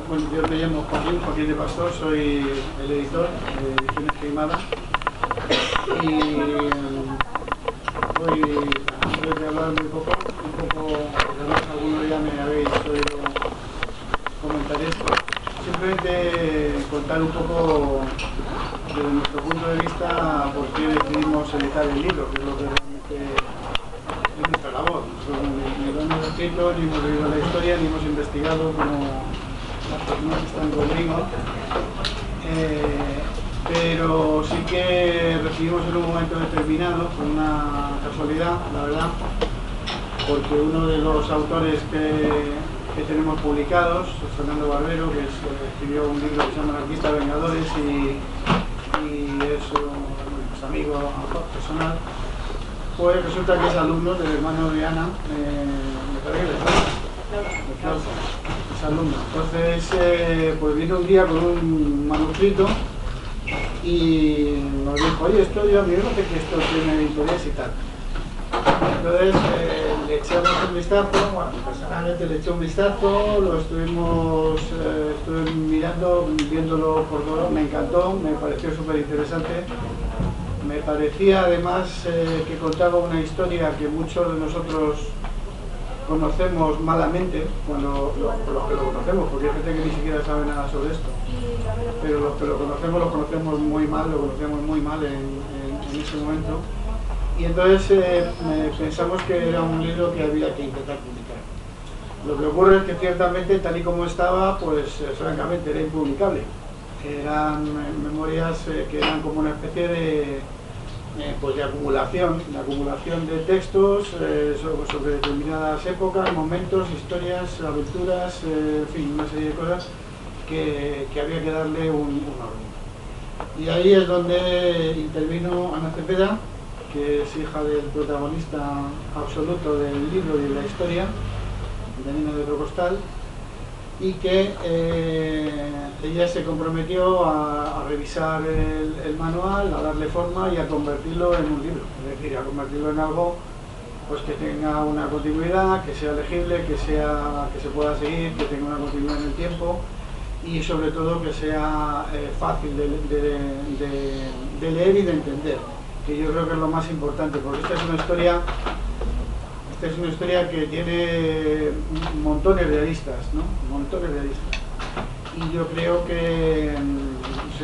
Bueno, yo me llamo Joaquín de Pastor, soy el editor de Ediciones Queimada y hoy voy a hablar un poco, además algunos ya me habéis oído comentar esto. Simplemente contar un poco desde nuestro punto de vista por qué decidimos editar el libro, que es lo que realmente es nuestra labor. Ni lo hemos escrito, ni hemos leído la historia, ni hemos investigado como las personas que están conmigo. Pero sí que recibimos en un momento determinado, con una casualidad, la verdad, porque uno de los autores que tenemos publicados, Fernando Barbero, que escribió un libro que se llama Anarquistas Vengadores y es un amigo personal, pues resulta que es alumno del hermano de Ana, me parece que de Flauta, es alumno. Entonces, pues vino un día con un manuscrito y nos dijo, oye, esto yo me parece que esto tiene interés y tal. Entonces le echamos un vistazo, bueno, personalmente le eché un vistazo, lo estuve mirando, viéndolo por todo, me encantó, me pareció súper interesante. Me parecía además que contaba una historia que muchos de nosotros conocemos malamente, cuando los que lo conocemos, porque hay gente que ni siquiera sabe nada sobre esto, pero los que lo conocemos muy mal, lo conocíamos muy mal en ese momento. Y entonces pensamos que era un libro que había que intentar publicar. Lo que ocurre es que ciertamente, tal y como estaba, pues francamente era impublicable. Eran memorias que eran como una especie de acumulación de textos sobre determinadas épocas, momentos, historias, aventuras, en fin, una serie de cosas que había que darle un orden. Y ahí es donde intervino Ana Cepeda, que es hija del protagonista absoluto del libro y de la historia, de Nino de Trocostal, y que ella se comprometió a revisar el manual, a darle forma y a convertirlo en un libro, es decir, a convertirlo en algo pues que tenga una continuidad, que sea legible, que se pueda seguir, que tenga una continuidad en el tiempo y sobre todo que sea fácil de leer y de entender, que yo creo que es lo más importante, porque esta es una historia que tiene montones de aristas, ¿no? Montones de aristas. Y yo creo que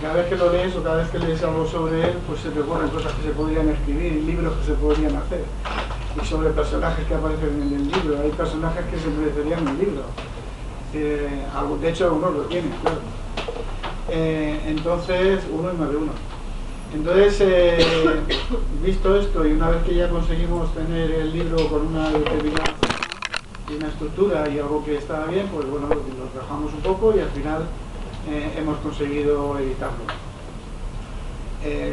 cada vez que lo lees o cada vez que lees algo sobre él, pues se te ocurren cosas que se podrían escribir, libros que se podrían hacer. Y sobre personajes que aparecen en el libro. Hay personajes que se merecerían un libro. De hecho, algunos lo tienen, claro. Entonces, uno y más de uno. Entonces, visto esto y una vez que ya conseguimos tener el libro con una determinada forma y una estructura y algo que estaba bien, pues bueno, lo trabajamos un poco y al final hemos conseguido editarlo.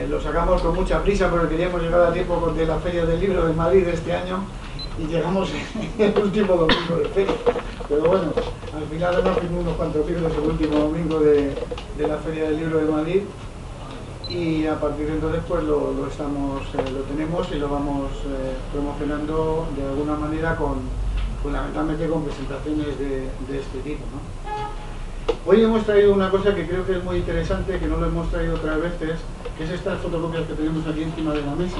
Lo sacamos con mucha prisa porque queríamos llegar a tiempo de la Feria del Libro de Madrid de este año y llegamos el último domingo de feria. Pero bueno, al final hemos firmado unos cuantos libros el último domingo de la Feria del Libro de Madrid. Y a partir de entonces pues lo tenemos y lo vamos promocionando de alguna manera fundamentalmente con presentaciones de este tipo, ¿no? Hoy hemos traído una cosa que creo que es muy interesante, que no lo hemos traído otras veces, que es estas fotocopias que tenemos aquí encima de la mesa,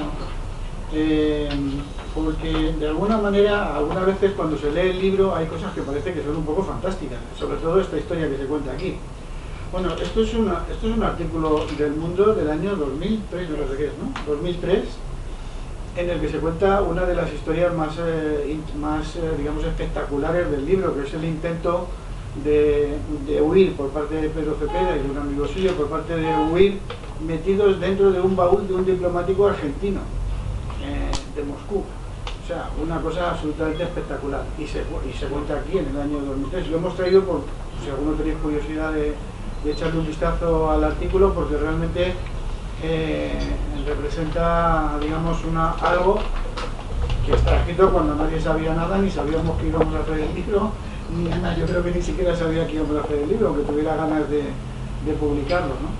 porque de alguna manera, algunas veces cuando se lee el libro hay cosas que parece que son un poco fantásticas, sobre todo esta historia que se cuenta aquí. Bueno, esto es un artículo del Mundo del año 2003, no sé qué es, ¿no? 2003, en el que se cuenta una de las historias más digamos, espectaculares del libro, que es el intento de huir por parte de Pedro Cepeda y de un amigo suyo, por parte de huir metidos dentro de un baúl de un diplomático argentino, de Moscú. O sea, una cosa absolutamente espectacular. Y se cuenta aquí en el año 2003. Lo hemos traído por, si alguno tenéis curiosidad de echarle un vistazo al artículo, porque realmente representa, digamos, algo que está escrito cuando nadie sabía nada, ni sabíamos que íbamos a hacer el libro, ni Ana, yo creo que ni siquiera sabía que íbamos a hacer el libro, aunque tuviera ganas de publicarlo, ¿no?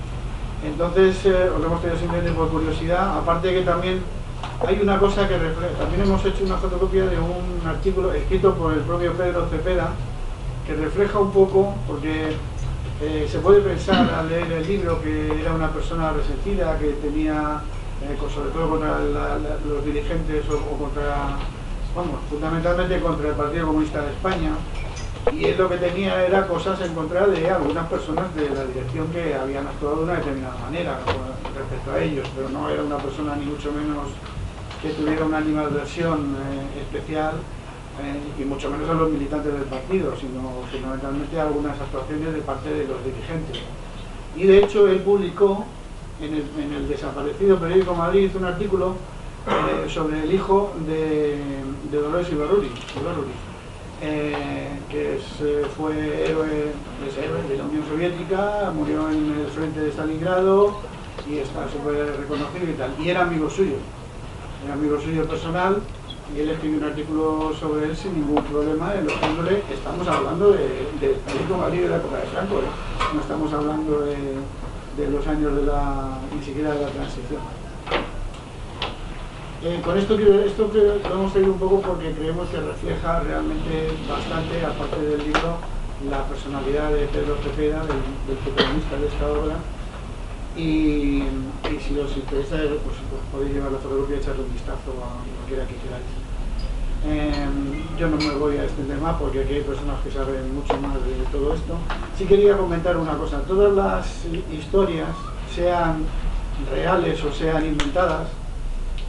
Entonces, os lo hemos traído simplemente por curiosidad, aparte que también hay una cosa que refleja, también hemos hecho una fotocopia de un artículo escrito por el propio Pedro Cepeda, que refleja un poco, porque se puede pensar al leer el libro que era una persona resentida, que tenía, sobre todo contra los dirigentes o contra, vamos, fundamentalmente contra el Partido Comunista de España, y él lo que tenía era cosas en contra de algunas personas de la dirección que habían actuado de una determinada manera respecto a ellos, pero no era una persona ni mucho menos que tuviera una animadversión especial, y mucho menos a los militantes del partido, sino fundamentalmente a algunas actuaciones de parte de los dirigentes. Y de hecho él publicó en el desaparecido periódico Madrid un artículo sobre el hijo de Dolores Ibárruri, que fue héroe de la Unión Soviética, murió en el frente de Stalingrado y está súper reconocido y tal, y era amigo suyo personal, y él escribió un artículo sobre él sin ningún problema, elogiándole. Estamos hablando del periódico Madrid de la época de Franco, no estamos hablando de los años ni siquiera de la transición. Con esto lo hemos traído un poco porque creemos que refleja realmente bastante, aparte del libro, la personalidad de Pedro Cepeda, del protagonista de esta obra. Y si os interesa, pues podéis llevar la fotografía y echarle un vistazo a cualquiera que queráis. Yo no me voy a extender más porque aquí hay personas que saben mucho más de todo esto. Sí quería comentar una cosa: todas las historias, sean reales o sean inventadas,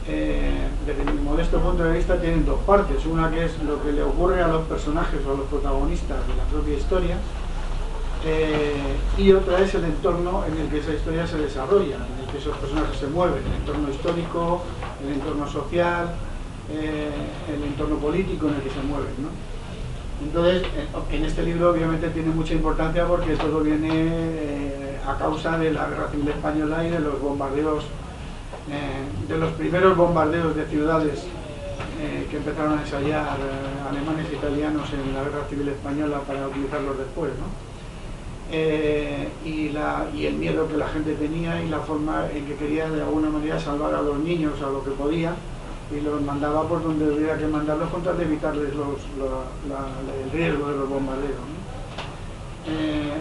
desde mi modesto punto de vista tienen dos partes. Una que es lo que le ocurre a los personajes o a los protagonistas de la propia historia, y otra es el entorno en el que esa historia se desarrolla, en el que esos personajes se mueven, el entorno histórico, el entorno social, el entorno político en el que se mueven, ¿no? Entonces, en este libro obviamente tiene mucha importancia porque todo viene a causa de la Guerra Civil Española y de los bombardeos, de los primeros bombardeos de ciudades que empezaron a ensayar alemanes e italianos en la Guerra Civil Española para utilizarlos después, ¿no? Y el miedo que la gente tenía y la forma en que quería de alguna manera salvar a los niños a lo que podía, y los mandaba por donde hubiera que mandarlos con tal de evitarles el riesgo de los bombardeos, ¿no?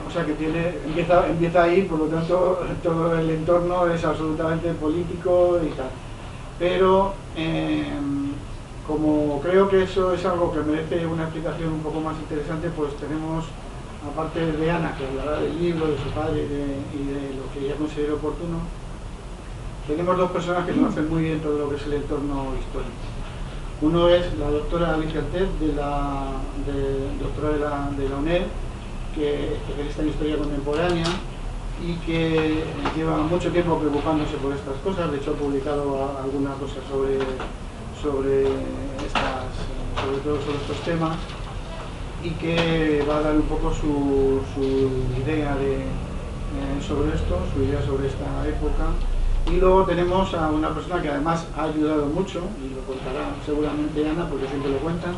O sea que empieza ahí, por lo tanto todo el entorno es absolutamente político y tal. Pero como creo que eso es algo que merece una explicación un poco más interesante, pues tenemos, aparte de Ana, que hablará del libro, de su padre y de lo que ella considera oportuno, tenemos dos personas que conocen muy bien todo lo que es el entorno histórico. Uno es la doctora Alicia Altez, doctora de la UNED, que es especialista en historia contemporánea y que lleva mucho tiempo preocupándose por estas cosas. De hecho, ha publicado alguna cosa sobre todo sobre estos temas, y que va a dar un poco su idea sobre esto, su idea sobre esta época. Y luego tenemos a una persona que además ha ayudado mucho, y lo contará seguramente Ana, porque siempre lo cuenta,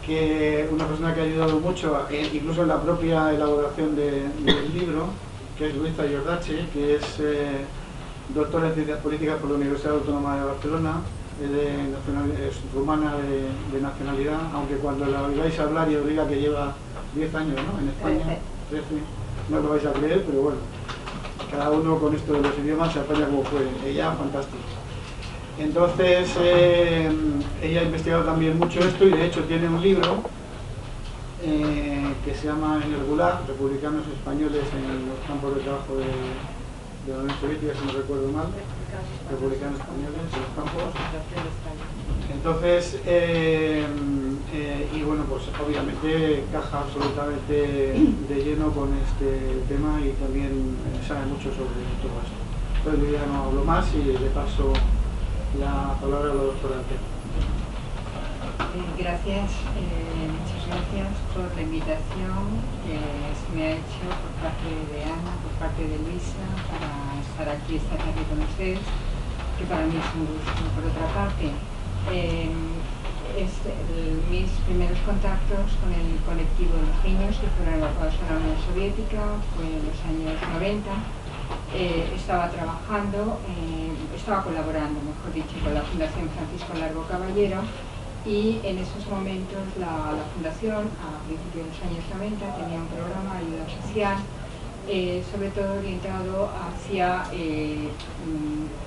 que una persona que ha ayudado mucho, incluso en la propia elaboración del libro, que es Luisa Iordache, que es doctora en Ciencias Políticas por la Universidad Autónoma de Barcelona, es rumana de nacionalidad, aunque cuando la oigáis hablar y os diga que lleva 10 años, ¿no?, en España, 13, no lo vais a creer, pero bueno, cada uno con esto de los idiomas se apaña como puede. Ella, fantástica. Entonces, ella ha investigado también mucho esto, y de hecho tiene un libro que se llama En el Gulag, republicanos españoles en los campos de trabajo de la Unión Soviética, si no recuerdo mal, republicanos españoles en los campos. Entonces, y bueno, pues obviamente encaja absolutamente de lleno con este tema, y también sabe mucho sobre todo esto. Entonces yo ya no hablo más y le paso la palabra a la doctora Altez. Gracias, muchas gracias por la invitación que se me ha hecho por parte de Ana, por parte de Luisa, para estar aquí esta tarde con ustedes, que para mí es un gusto. Por otra parte, mis primeros contactos con el colectivo de los niños que fueron evacuados en la Unión Soviética fue en los años 90. Estaba trabajando, estaba colaborando, mejor dicho, con la Fundación Francisco Largo Caballero, y en esos momentos la fundación, a principios de los años 90, tenía un programa de ayuda social, sobre todo orientado hacia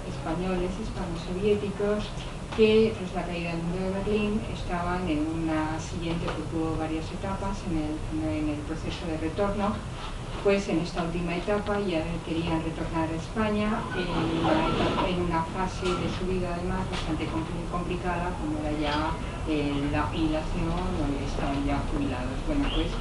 españoles, hispanos-soviéticos, que tras la caída del muro de Berlín estaban en una siguiente, porque hubo varias etapas en el proceso de retorno. Pues en esta última etapa ya querían retornar a España en una fase de su vida además bastante complicada, como era ya la jubilación, donde estaban ya jubilados. Bueno, pues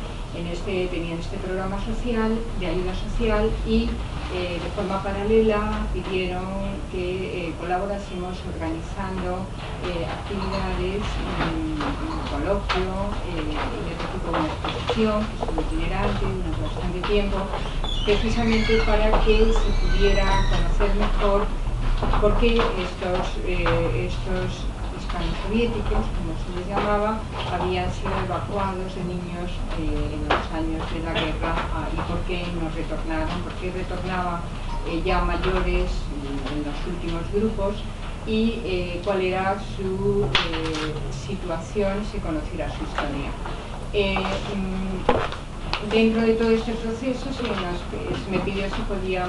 tenían este programa social, de ayuda social, y de forma paralela pidieron que colaborásemos organizando actividades, un coloquio y otro tipo de exposición, que estuvo itinerante durante bastante tiempo, precisamente para que se pudiera conocer mejor por qué estos hispanos-soviéticos, como se les llamaba, habían sido evacuados de niños en los años de la guerra, y por qué no retornaron, por qué retornaban ya mayores en los últimos grupos, y cuál era su situación, si conociera su historia. Dentro de todo este proceso me pidió si podía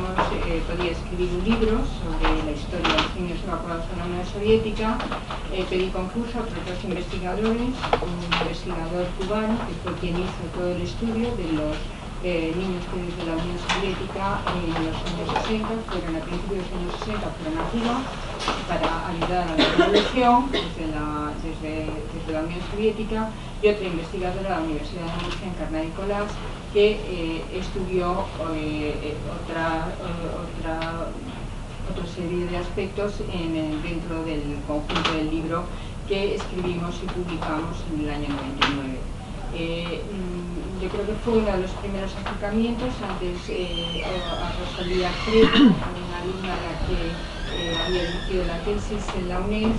escribir un libro sobre la historia de los niños evacuados en la Unión Soviética. Pedí concurso a otros dos investigadores, un investigador cubano, que fue quien hizo todo el estudio de los niños que desde la Unión Soviética en los años 60, a principios de los años 60 fueron a Cuba para ayudar a la revolución desde la Unión Soviética, y otra investigadora de la Universidad de Murcia, Encarna Nicolás, que estudió otra serie de aspectos dentro del conjunto del libro que escribimos y publicamos en el año 99. Yo creo que fue uno de los primeros acercamientos. Antes a Rosalía Credo, una alumna a la que había dirigido la tesis en la UNED,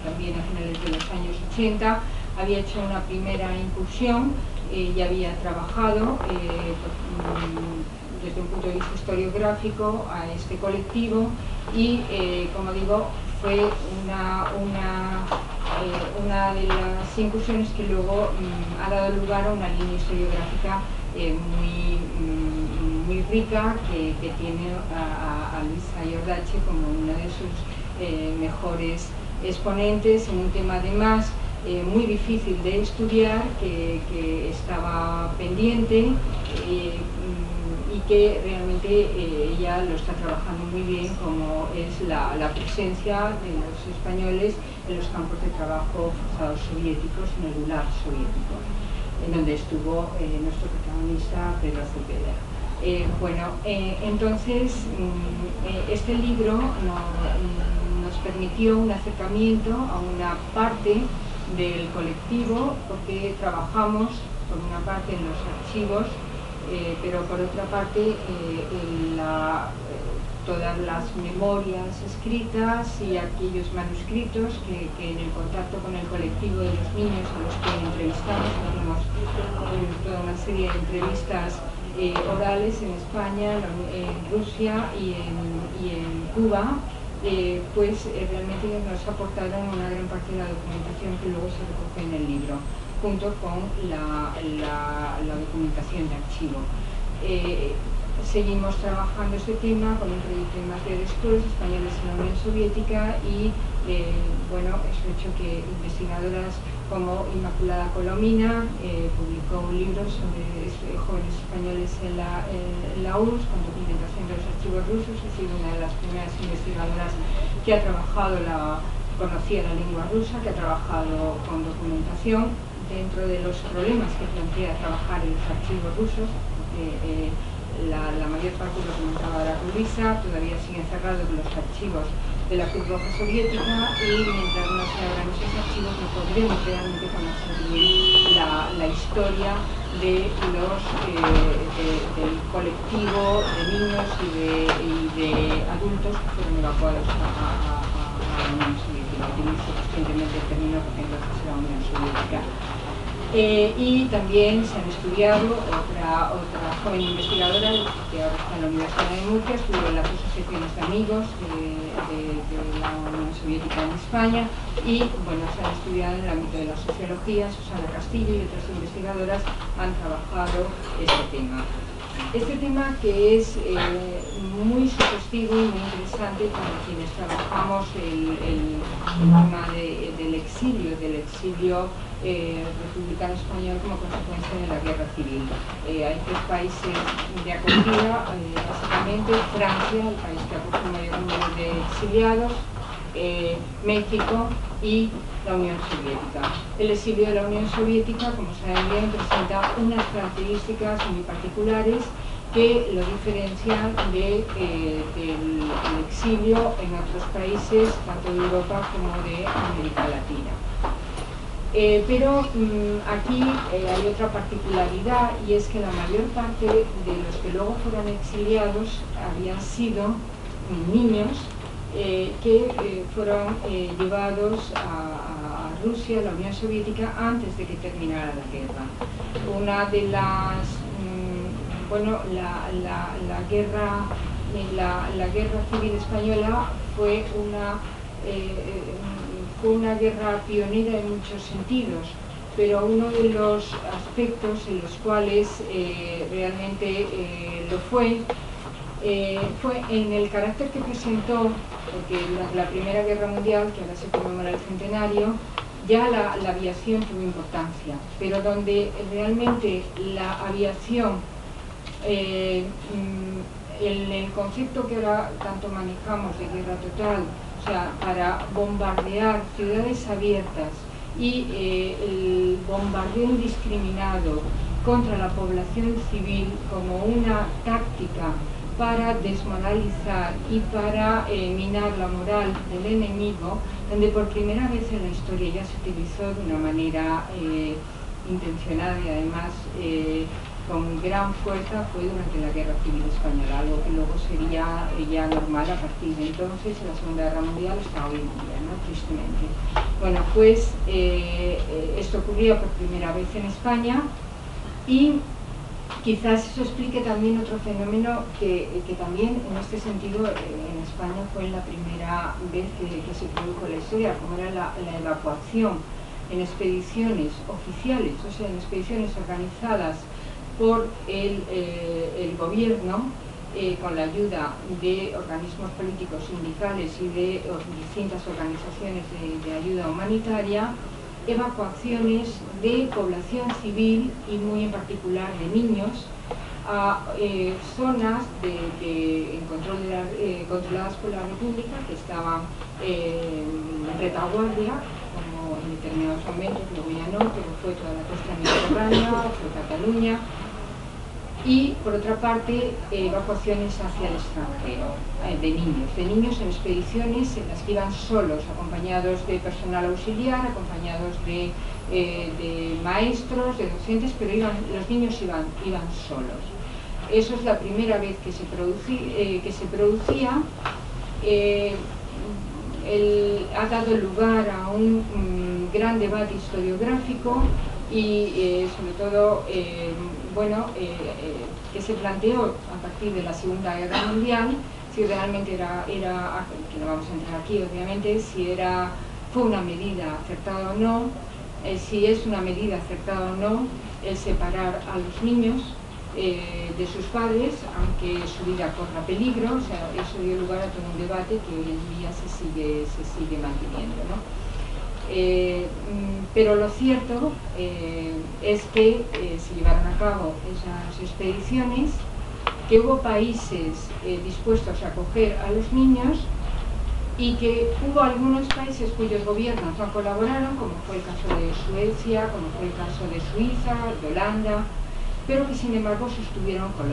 también a finales de los años 80, había hecho una primera incursión y había trabajado desde un punto de vista historiográfico a este colectivo, y como digo, fue una de las incursiones que luego ha dado lugar a una línea historiográfica muy rica, que tiene a Luisa Iordache como una de sus mejores exponentes en un tema además muy difícil de estudiar, que estaba pendiente, y que realmente ella lo está trabajando muy bien, como es la presencia de los españoles en los campos de trabajo forzados soviéticos, en el Gulag soviético, en donde estuvo nuestro protagonista Pedro Cepeda. Entonces este libro nos permitió un acercamiento a una parte del colectivo, porque trabajamos por una parte en los archivos, pero por otra parte todas las memorias escritas y aquellos manuscritos que en el contacto con el colectivo de los niños a los que entrevistamos, tenemos toda una serie de entrevistas orales en España, en Rusia y en Cuba, pues realmente nos aportaron una gran parte de la documentación que luego se recoge en el libro, junto con la documentación de archivo. Seguimos trabajando este tema con un proyecto de más de después, españoles en la Unión Soviética, y bueno, eso ha hecho que investigadoras como Inmaculada Colomina publicó un libro sobre jóvenes españoles en la URSS, con documentación de los archivos rusos. Ha sido una de las primeras investigadoras que ha trabajado, conocía la lengua rusa, que ha trabajado con documentación. Dentro de los problemas que plantea trabajar en los archivos rusos, la mayor parte lo comentaba la Luisa, todavía siguen cerrados los archivos de la Cruz Roja Soviética, y mientras no se abran esos archivos no podremos realmente conocer bien la historia del colectivo de niños y de adultos que fueron evacuados a la Unión Soviética. Utilizo recientemente el término porque entonces era Unión Soviética. Y también se han estudiado, otra joven investigadora que ahora está en la Universidad de Murcia, estudió en las asociaciones de amigos de la Unión Soviética en España, y bueno, se han estudiado en el ámbito de la sociología. Susana Castillo y otras investigadoras han trabajado este tema. Este tema que es muy sugestivo y muy interesante para quienes trabajamos el tema del exilio republicano español como consecuencia de la guerra civil. Hay 3 países de acogida, básicamente Francia, el país que acoge el mayor número de exiliados, México y la Unión Soviética. El exilio de la Unión Soviética, como saben bien, presenta unas características muy particulares que lo diferencian del exilio en otros países, tanto de Europa como de América Latina. Pero aquí hay otra particularidad, y es que la mayor parte de los que luego fueron exiliados habían sido niños que fueron llevados a Rusia, a la Unión Soviética, antes de que terminara la guerra. Una de las, bueno, la guerra civil española fue una guerra pionera en muchos sentidos, pero uno de los aspectos en los cuales realmente lo fue en el carácter que presentó, porque durante la Primera Guerra Mundial, que ahora se conmemora el centenario, ya la aviación tuvo importancia, pero donde realmente la aviación, en el concepto que ahora tanto manejamos de guerra total, o sea, para bombardear ciudades abiertas y el bombardeo indiscriminado contra la población civil como una táctica para desmoralizar y para minar la moral del enemigo, donde por primera vez en la historia ya se utilizó de una manera intencionada y además con gran fuerza, fue durante la Guerra Civil Española, algo que luego sería ya normal a partir de entonces, en la Segunda Guerra Mundial hasta hoy en día, ¿no? Tristemente. Bueno, pues esto ocurría por primera vez en España, y quizás eso explique también otro fenómeno que también en este sentido en España fue la primera vez que se produjo la historia, como era la evacuación en expediciones oficiales, o sea, en expediciones organizadas por el gobierno, con la ayuda de organismos políticos, sindicales y de distintas organizaciones de ayuda humanitaria, evacuaciones de población civil y muy en particular de niños a zonas controladas por la República, que estaban en retaguardia, como en determinados momentos, luego ya no, pero fue toda la costa mediterránea, fue Cataluña. Y por otra parte, evacuaciones hacia el extranjero, de niños en expediciones en las que iban solos, acompañados de personal auxiliar, acompañados de maestros, de docentes, pero los niños iban solos. Eso es la primera vez que se producía. Ha dado lugar a un gran debate historiográfico y sobre todo que se planteó a partir de la Segunda Guerra Mundial, si realmente que no vamos a entrar aquí obviamente, fue una medida acertada o no, si es una medida acertada o no el separar a los niños de sus padres, aunque su vida corra peligro. O sea, eso dio lugar a todo un debate que hoy en día se sigue manteniendo, ¿no? Pero lo cierto es que se llevaron a cabo esas expediciones, que hubo países dispuestos a acoger a los niños, y que hubo algunos países cuyos gobiernos no colaboraron, como fue el caso de Suecia, como fue el caso de Suiza, de Holanda, pero que sin embargo sostuvieron con